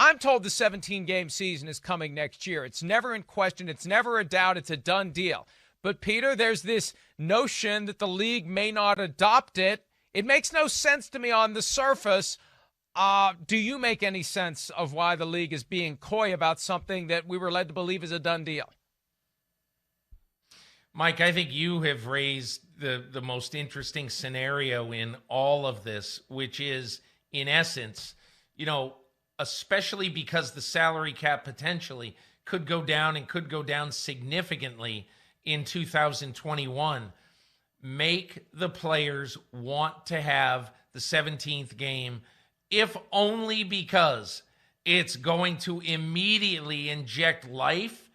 I'm told the 17-game season is coming next year. It's never in question. It's never a doubt. It's a done deal. But, Peter, there's this notion that the league may not adopt it. It makes no sense to me on the surface. Do you make any sense of why the league is being coy about something that we were led to believe is a done deal? Mike, I think you have raised the most interesting scenario in all of this, which is, in essence, especially because the salary cap potentially could go down and could go down significantly in 2021, make the players want to have the 17th game, if only because it's going to immediately inject life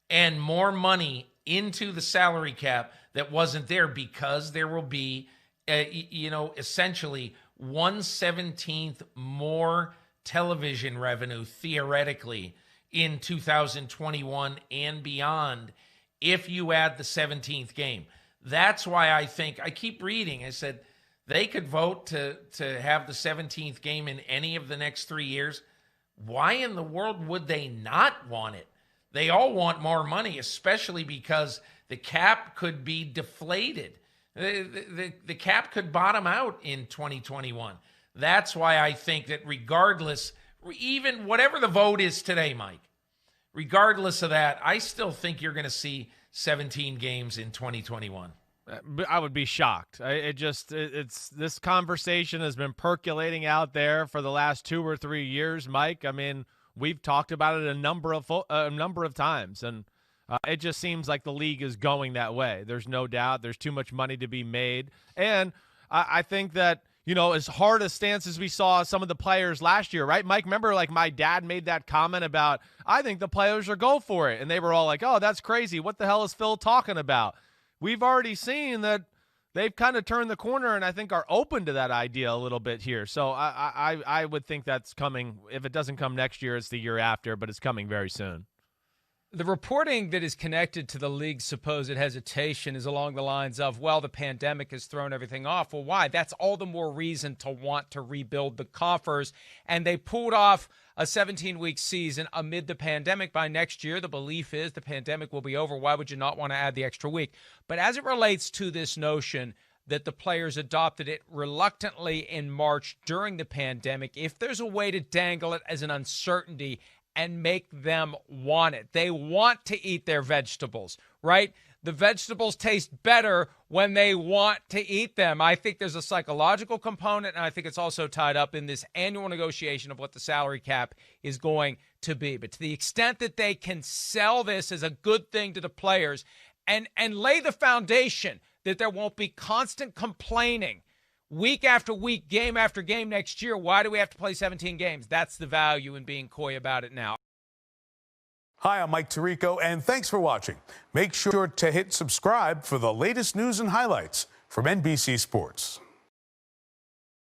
and more money into the salary cap that wasn't there, because there will be, essentially 1/17 more television revenue theoretically in 2021 and beyond if you add the 17th game. That's why I keep reading. I said they could vote to have the 17th game in any of the next 3 years. Why in the world would they not want it? They all want more money, especially because the cap could be deflated. The cap could bottom out in 2021. That's why I think that regardless, even whatever the vote is today, Mike, regardless of that, I still think you're going to see 17 games in 2021. I would be shocked. It's this conversation has been percolating out there for the last 2 or 3 years, Mike. I mean, we've talked about it a number of times, and it just seems like the league is going that way. There's no doubt. There's too much money to be made, and I think that, as hard a stance as we saw some of the players last year, right, Mike? Remember, like, my dad made that comment about, I think the players are go for it, and they were all like, oh, that's crazy. What the hell is Phil talking about? We've already seen that they've kind of turned the corner and I think are open to that idea a little bit here. So I would think that's coming. If it doesn't come next year, it's the year after, but it's coming very soon. The reporting that is connected to the league's supposed hesitation is along the lines of, well, the pandemic has thrown everything off. Well, why? That's all the more reason to want to rebuild the coffers. And they pulled off a 17-week season amid the pandemic. By next year, the belief is the pandemic will be over. Why would you not want to add the extra week? But as it relates to this notion that the players adopted it reluctantly in March during the pandemic, if there's a way to dangle it as an uncertainty and make them want it. They want to eat their vegetables, right? The vegetables taste better when they want to eat them. I think there's a psychological component, and I think it's also tied up in this annual negotiation of what the salary cap is going to be. But to the extent that they can sell this as a good thing to the players and lay the foundation that there won't be constant complaining week after week, game after game next year, why do we have to play 17 games? That's the value in being coy about it now. Hi, I'm Mike Tirico, and thanks for watching. Make sure to hit subscribe for the latest news and highlights from NBC Sports.